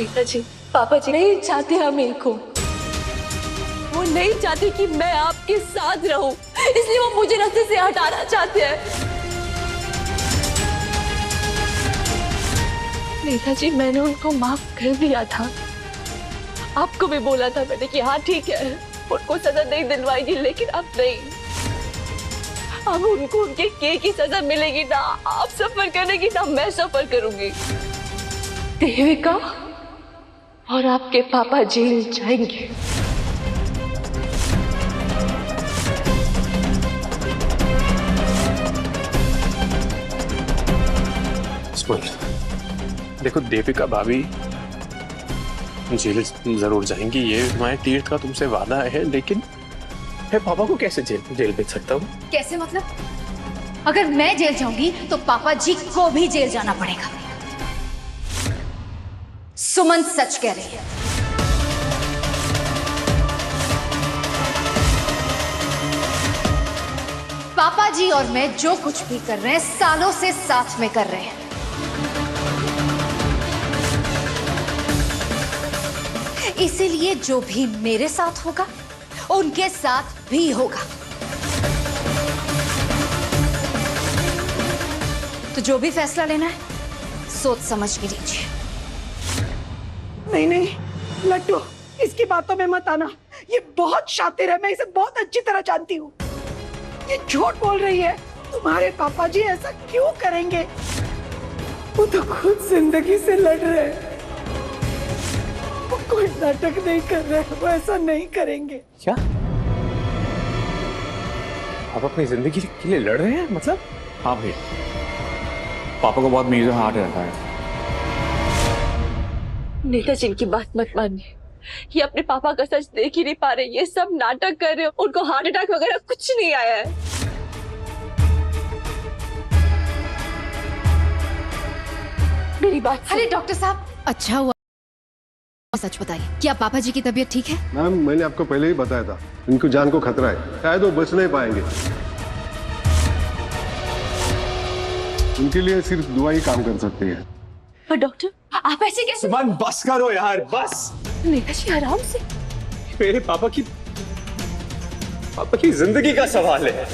नेताजी, पापा जी नहीं चाहते हम एक हो। वो नहीं चाहते कि मैं आपके साथ रहूं, इसलिए वो मुझे रास्ते से हटाना चाहते हैं। नेताजी, मैंने उनको माफ कर दिया था। आपको भी बोला था मैंने कि हाँ ठीक है, उनको सजा नहीं दिलवाएगी, लेकिन अब नहीं। अब उनको उनके किए की सजा मिलेगी। ना आप सफर करेंगी ना मैं सफर करूंगी। देविका और आपके पापा जेल जाएंगे। देखो देविका भाभी जेल जरूर जाएंगी, ये तुम्हारे तीर्थ का तुमसे वादा है, लेकिन मैं पापा को कैसे जेल भेज सकता हूँ? कैसे मतलब? अगर मैं जेल जाऊंगी तो पापा जी को भी जेल जाना पड़ेगा। सुमन सच कह रही है। पापा जी और मैं जो कुछ भी कर रहे हैं सालों से साथ में कर रहे हैं। इसीलिए जो भी मेरे साथ होगा उनके साथ भी होगा। तो जो भी फैसला लेना है सोच समझ के लीजिए। नहीं नहीं लड्डू, इसकी बातों में मत आना। ये बहुत शातिर है, मैं इसे बहुत अच्छी तरह जानती हूँ। ये झूठ बोल रही है। तुम्हारे पापा जी ऐसा क्यों करेंगे? वो तो खुद जिंदगी से लड़ रहे हैं। वो कोई नाटक नहीं कर रहे, वो ऐसा नहीं करेंगे। क्या आप अपनी जिंदगी के लिए लड़ रहे हैं? मतलब? हाँ भाई, पापा को बहुत मेजर हार्ट रहता है। नेताजी इनकी बात मत मानिए। ये अपने पापा का सच देख ही नहीं पा रहे, ये सब नाटक कर रहे हो। उनको हार्ट अटैक वगैरह कुछ नहीं आया है। मेरी बात अरे डॉक्टर साहब, अच्छा हुआ सच बताइए, क्या पापा जी की तबीयत ठीक है? मैम, मैंने आपको पहले ही बताया था, इनकी जान को खतरा है, शायद वो बच नहीं पाएंगे। उनके लिए सिर्फ दुआ ही काम कर सकती है। पर डॉक्टर, आप ऐसे कैसे? सुमन बस करो यार, बस। नेताजी आराम से। मेरे पापा की जिंदगी का सवाल है।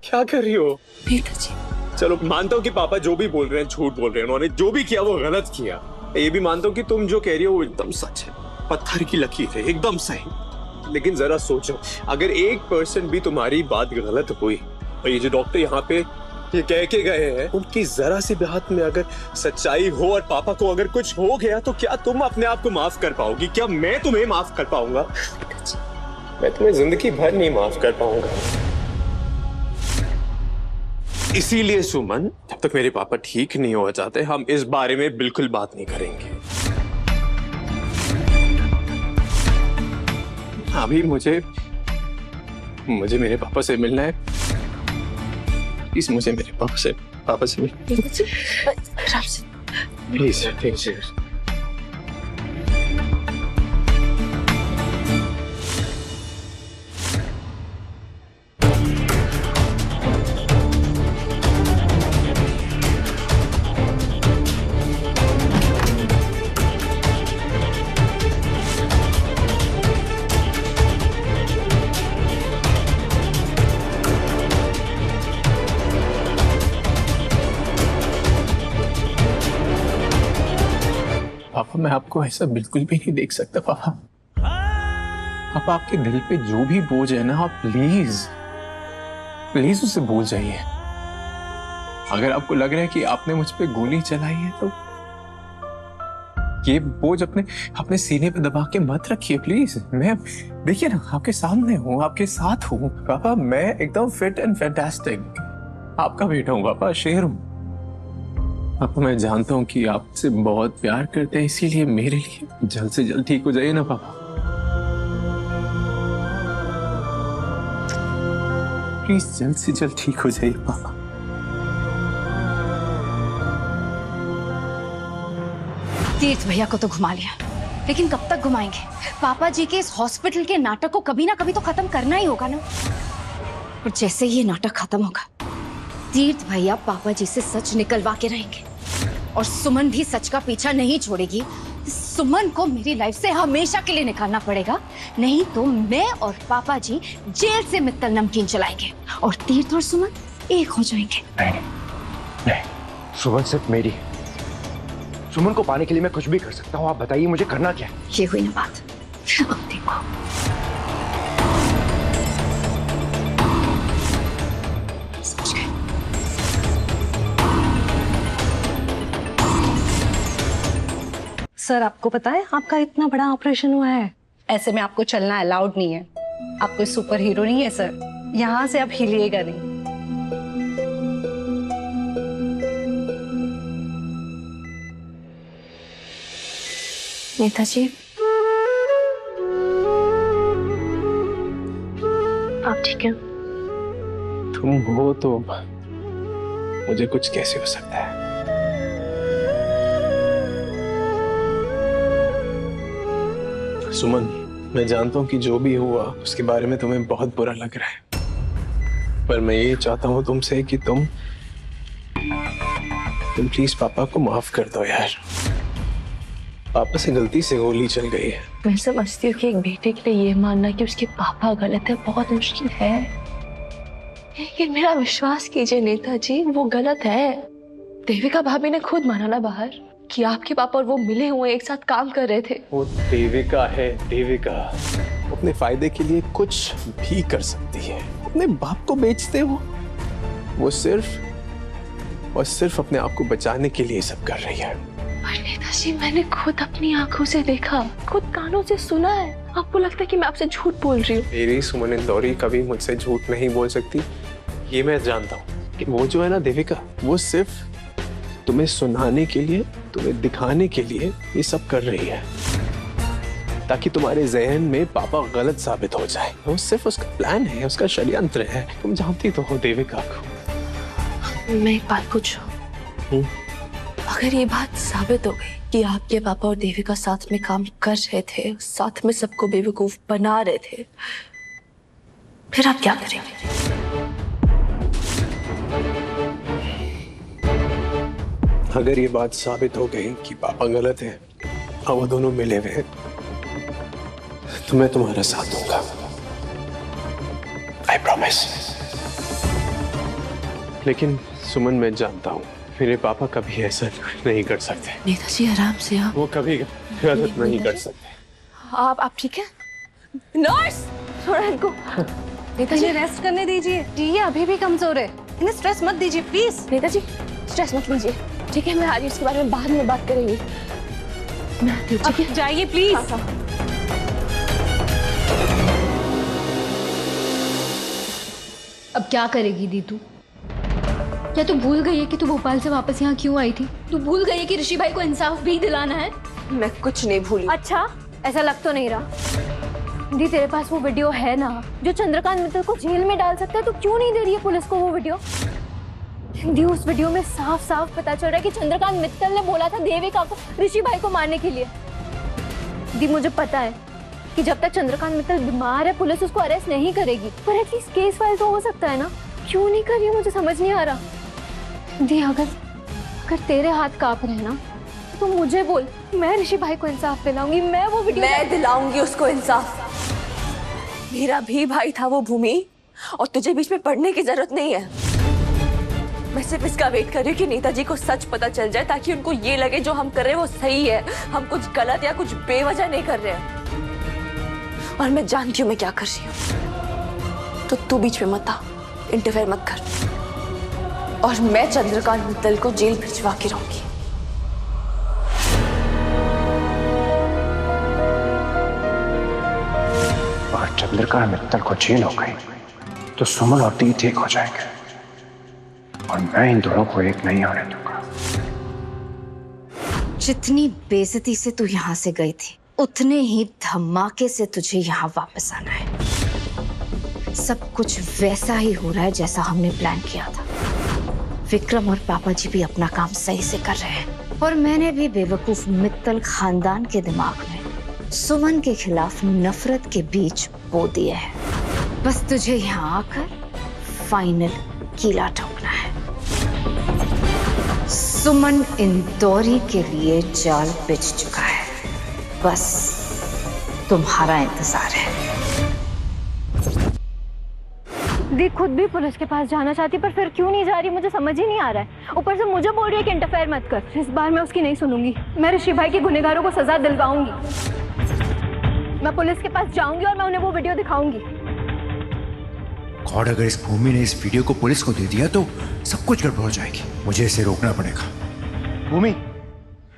क्या कर रही हो? नेताजी, चलो मानता हूँ कि पापा जो भी बोल रहे हैं झूठ बोल रहे हैं, उन्होंने जो भी किया वो गलत किया। ये भी मानता हूँ कि तुम जो कह रही हो वो एकदम सच है, पत्थर की लकीर है, एकदम सही। लेकिन जरा सोचो, अगर 1% भी तुम्हारी बात गलत हुई और ये जो डॉक्टर यहाँ पे ये कह के गए हैं, उनकी जरा सी बात में अगर सच्चाई हो और पापा को अगर कुछ हो गया, तो क्या तुम अपने आप को माफ कर पाओगी? क्या मैं तुम्हें माफ कर पाऊंगा? मैं तुम्हें जिंदगी भर नहीं माफ कर पाऊंगा। इसीलिए सुमन, जब तक मेरे पापा ठीक नहीं हो जाते, हम इस बारे में बिल्कुल बात नहीं करेंगे। अभी मुझे मेरे पापा से मिलना है। प्लीज मुझे मेरे पापा से आराम से। Please please. पापा, मैं आपको ऐसा बिल्कुल भी नहीं देख सकता। पापा, आपके दिल पे जो भी बोझ है ना, आप प्लीज उसे भूल जाइए। अगर आपको लग रहा है कि आपने मुझ पे गोली चलाई है, तो ये बोझ अपने सीने पे दबा के मत रखिए प्लीज। मैं देखिए ना, आपके सामने हूँ, आपके साथ हूँ। पापा, मैं एकदम फिट एंड फैंटास्टिक आपका बेटा हूँ। पापा, शेर हूँ। पापा, मैं जानता हूँ कि आपसे बहुत प्यार करते हैं, इसीलिए मेरे लिए जल्द से जल्द ठीक हो जाइए ना पापा। प्लीज जल्द से जल्द ठीक हो जाइए पापा। तीर्थ भैया को तो घुमा लिया, लेकिन कब तक घुमाएंगे? पापा जी के इस हॉस्पिटल के नाटक को कभी ना कभी तो खत्म करना ही होगा ना। और जैसे ही ये नाटक खत्म होगा, तीर्थ भैया पापा जी से सच निकलवा के रहेंगे और सुमन भी सच का पीछा नहीं छोड़ेगी। सुमन को मेरी लाइफ से हमेशा के लिए निकालना पड़ेगा, नहीं तो मैं और पापा जी जेल से मित्तल नमकीन चलाएंगे और तीर्थ और सुमन एक हो जाएंगे। नहीं, सुमन सिर्फ मेरी है। सुमन को पाने के लिए मैं कुछ भी कर सकता हूँ। आप बताइए मुझे करना क्या है? ये हुई ना बात। अब देखो समझ गए। सर आपको पता है आपका इतना बड़ा ऑपरेशन हुआ है, ऐसे में आपको चलना अलाउड नहीं है। आप कोई सुपर हीरो नहीं है सर, यहाँ से आप हिलिएगा नहीं। नेताजी, आप ठीक हैं? तुम हो तो मुझे कुछ कैसे हो सकता है? सुमन, मैं जानता हूँ कि जो भी हुआ उसके बारे में तुम्हें बहुत बुरा लग रहा है, पर मैं ये चाहता हूँ तुमसे कि तुम प्लीज पापा को माफ कर दो यार। पापा से गलती से गोली चल गई है। मैं समझती हूँ कि एक बेटे के लिए ये मानना कि उसके पापा गलत है बहुत मुश्किल है, लेकिन मेरा विश्वास कीजिए नेताजी, वो गलत है। देविका भाभी ने खुद माना ना बाहर कि आपके पापा और वो मिले हुए एक साथ काम कर रहे थे। वो देविका है, देविका अपने फायदे के लिए कुछ भी कर सकती है। अपने बाप को बेचते हो, वो सिर्फ और सिर्फ अपने आप को बचाने के लिए सब कर रही है। पर नेताजी, मैंने खुद अपनी आंखों से देखा, खुद कानों से सुना है। आपको लगता है कि मैं आपसे झूठ बोल रही हूँ? मेरी सुमन इंदौरी कभी मुझसे झूठ नहीं बोल सकती, ये मैं जानता हूँ। कि वो जो है ना देविका, वो सिर्फ तुम्हें सुनाने के लिए, तुम्हें दिखाने के लिए ये सब कर रही है, ताकि तुम्हारे जहन में पापा गलत साबित हो जाए। वो सिर्फ उसका प्लान है, उसका षड्यंत्र है। तुम जानती तो हो देविका को। मैं एक बात पूछूं? अगर ये बात साबित हो गई कि आपके पापा और देविका साथ में काम कर रहे थे, साथ में सबको बेवकूफ बना रहे थे, फिर आप क्या करेंगे? अगर ये बात साबित हो गई कि पापा गलत है और वो दोनों मिले हुए हैं, तो मैं तुम्हारा साथ दूंगा। I promise। लेकिन सुमन, मैं जानता हूँ मेरे पापा कभी ऐसा नहीं कर सकते। नेताजी आराम से आप। वो कभी गलत नहीं कर सकते। आप ठीक है? नर्स, थोड़ा इनको। नेताजी इन्हें रेस्ट करने दीजिए, ये अभी भी कमजोर है, इन्हें स्ट्रेस मत दीजिए प्लीज। नेताजी, स्ट्रेस मत लीजिए, ठीक है? मैं आ रही हूँ, इसके बारे में बाद में बात करेंगे। मैं आती हूँ, ठीक है? जाइए प्लीज। हाँ, हाँ। अब क्या करेगी दीदू? क्या तू भूल गई है कि तू भोपाल से वापस यहाँ क्यों आई थी? तू भूल गई है कि ऋषि भाई को इंसाफ भी दिलाना है? मैं कुछ नहीं भूली। अच्छा, ऐसा लग तो नहीं रहा। दी, तेरे पास वो वीडियो है ना जो चंद्रकांत मित्तल को जेल में डाल सकता है, तो क्यों नहीं दे रही है पुलिस को वो वीडियो? दी, उस वीडियो में साफ साफ पता चल रहा है कि चंद्रकांत मित्तल ने बोला था देविका को ऋषि भाई को मारने के लिए। दी, मुझे पता है कि जब तक चंद्रकांत मित्तल बीमार है पुलिस उसको अरेस्ट नहीं करेगी, पर एटलीस्ट केस फाइल तो हो सकता है ना? क्यों नहीं कर रही है, मुझे समझ नहीं आ रहा। दी, अगर तेरे हाथ कांप रहे हैं ना, तो मुझे बोल, मैं ऋषि भाई को इंसाफ दिलाऊंगी। मैं वो वीडियो मैं दिलाऊंगी उसको इंसाफ। मेरा भी भाई था वो भूमि, और तुझे बीच में पढ़ने की जरूरत नहीं है। मैं सिर्फ इसका वेट कर रही हूँ कि नेताजी को सच पता चल जाए, ताकि उनको ये लगे जो हम कर रहे हैं वो सही है, हम कुछ गलत या कुछ बेवजह नहीं कर रहे हैं। और मैं जानती हूँ मैं क्या कर रही हूँ, तो तू बीच में मत आ, इंटरफेयर मत कर। और मैं चंद्रकांत मित्तल को जेल भिजवा के रहूंगी। और चंद्रकांत मित्तल को जेल हो गई तो सुमन और तीर्थ एक हो जाएंगे, और मैं इन दोनों को एक नहीं होने दूंगा। जितनी बेइज्जती से तू यहाँ से गई थी, उतने ही धमाके से तुझे यहाँ वापस आना है। सब कुछ वैसा ही हो रहा है जैसा हमने प्लान किया था। विक्रम और पापा जी भी अपना काम सही से कर रहे हैं, और मैंने भी बेवकूफ मित्तल खानदान के दिमाग में सुमन के खिलाफ नफरत के बीज बो दिए हैं। बस तुझे यहाँ आकर फाइनल कीला ठोकना है। सुमन इंदौरी के लिए जाल बिछ चुका है, बस तुम्हारा इंतजार है। दी खुद भी पुलिस के पास जाना चाहती पर फिर क्यों नहीं जा रही, मुझे समझ ही नहीं आ रहा है। ऊपर से मुझे बोल रही है कि इंटरफेयर मत कर। इस बार मैं उसकी नहीं सुनूंगी। मैं ऋषि भाई के गुनहगारों को सजा दिलवाऊंगी। मैं पुलिस के पास जाऊंगी और मैं उन्हें वो वीडियो दिखाऊंगी। गॉड, अगर इस भूमि ने इस वीडियो को पुलिस को दे दिया तो सब कुछ गड़बड़ हो जाएगी। मुझे इसे रोकना पड़ेगा। भूमि,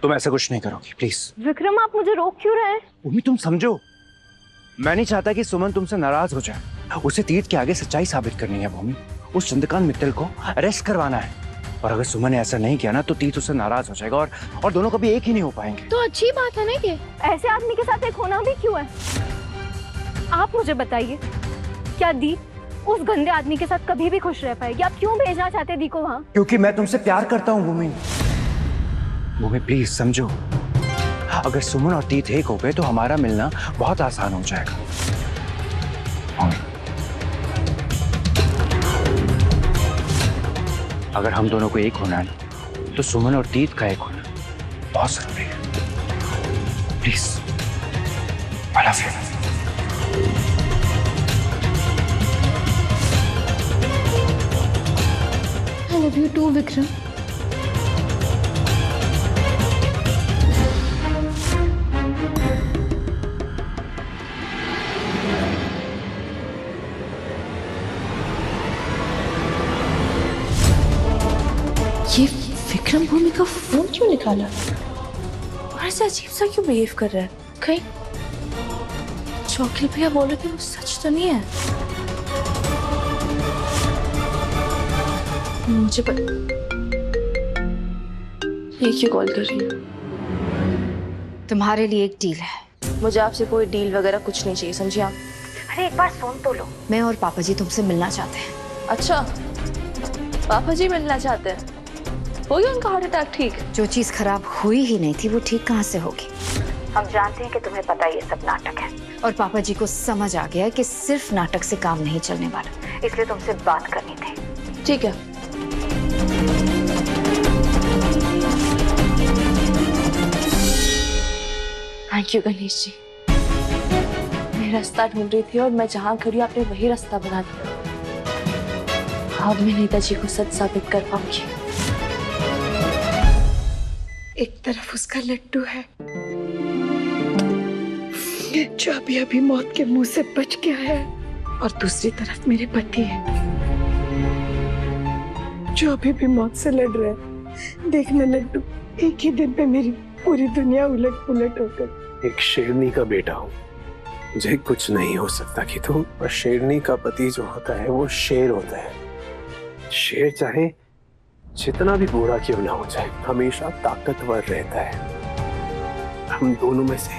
तुम ऐसा कुछ नहीं करोगी, प्लीज। विक्रम, आप मुझे रोक क्यों रहे हैं? भूमि, तुम समझो, मैं नहीं चाहता कि सुमन तुमसे नाराज हो जाए। उसे तीर्थ के आगे सच्चाई साबित करनी है भूमि। उस चंद्रकांत मित्तल को अरेस्ट करवाना है, और अगर सुमन ने ऐसा नहीं किया ना तो तीर्थ उससे नाराज हो जाएगा और दोनों कभी एक ही नहीं हो पाएंगे। तो अच्छी बात है ना, ये ऐसे आदमी के साथ एक होना भी क्यों है? आप मुझे बताइए, क्या दी उस गंदे आदमी के साथ कभी भी खुश रह पाएगी? आप क्यों भेजना चाहते दी को वहाँ? क्योंकि मैं तुमसे प्यार करता हूँ भूमि। भूमि प्लीज समझो, अगर सुमन और तीर्थ एक हो गए तो हमारा मिलना बहुत आसान हो जाएगा। भूमि, अगर हम दोनों को एक होना है तो सुमन और तीर्थ का एक होना बहुत जरूरी है। Please, I love you. I love you too, Vikram. ये विक्रम भूमि का फोन क्यों निकाला और ऐसे अजीब सा क्यों बिहेव कर रहा है? कहीं चौकील भैया बोल रहे थे वो सच तो नहीं है? मुझे ये क्यों कॉल कर रही है? तुम्हारे लिए एक डील है। मुझे आपसे कोई डील वगैरह कुछ नहीं चाहिए, समझिए आप? अरे एक बार सुन तो लो। मैं और पापा जी तुमसे मिलना चाहते हैं। अच्छा, पापा जी मिलना चाहते हैं? हो गया उनका हार्ट अटैक ठीक? जो चीज खराब हुई ही नहीं थी वो ठीक कहाँ से होगी? हम जानते हैं कि तुम्हें पता ये सब नाटक है, और पापा जी को समझ आ गया है कि सिर्फ नाटक से काम नहीं चलने वाला, इसलिए तुमसे बात करनी थी। ठीक है। Thank you Ganesh ji. मैं रास्ता ढूंढ रही थी और मैं जहाँ खड़ी आपने वही रास्ता बना दिया। अब मैं नेताजी को सच साबित कर पाऊंगी। एक तरफ उसका लड्डू है जो अभी अभी मौत के मुंह से बच गया है, और दूसरी तरफ मेरे पति है जो अभी भी मौत से लड़ रहे हैं। देखना लड्डू, एक ही दिन पे मेरी पूरी दुनिया उलट पुलट होकर। एक शेरनी का बेटा हूँ, मुझे कुछ नहीं हो सकता कि तुम, और शेरनी का पति जो होता है वो शेर होता है। शेर चाहे जितना भी बुरा क्यों ना हो जाए हमेशा ताकतवर रहता है। हम दोनों में से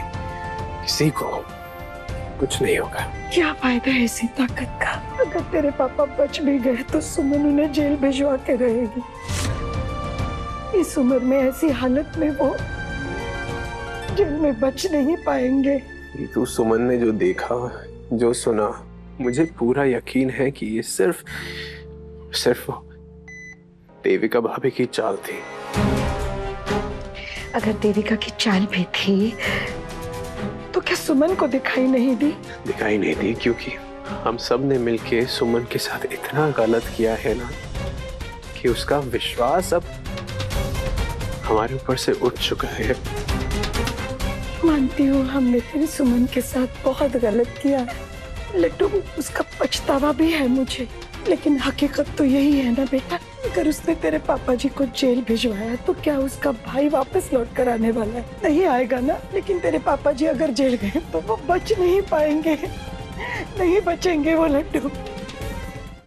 किसी को कुछ नहीं होगा। क्या फायदा है ऐसी ताकत का? अगर तेरे पापा बच भी गए तो सुमन उन्हें जेल भिजवा के रहेगी। इस उम्र में ऐसी हालत में वो जेल में बच नहीं पाएंगे। तो सुमन ने जो देखा, जो सुना, मुझे पूरा यकीन है कि ये सिर्फ देविका भाभी की चाल थी। अगर देविका की चाल भी थी तो क्या सुमन को दिखाई नहीं दी? दिखाई नहीं दी क्योंकि हम सब ने मिलके सुमन के साथ इतना गलत किया है ना कि उसका विश्वास अब हमारे ऊपर से उठ चुका है। मानती हूँ हमने तेरी सुमन के साथ बहुत गलत किया है लड्डू, उसका पछतावा भी है मुझे, लेकिन हकीकत तो यही है ना बेटा, अगर उसने तेरे पापा जी को जेल भिजवाया तो क्या उसका भाई वापस लौट कर आने वाला है? नहीं आएगा ना। लेकिन तेरे पापा जी अगर जेल गए तो वो बच नहीं पाएंगे, नहीं बचेंगे वो लड्डू।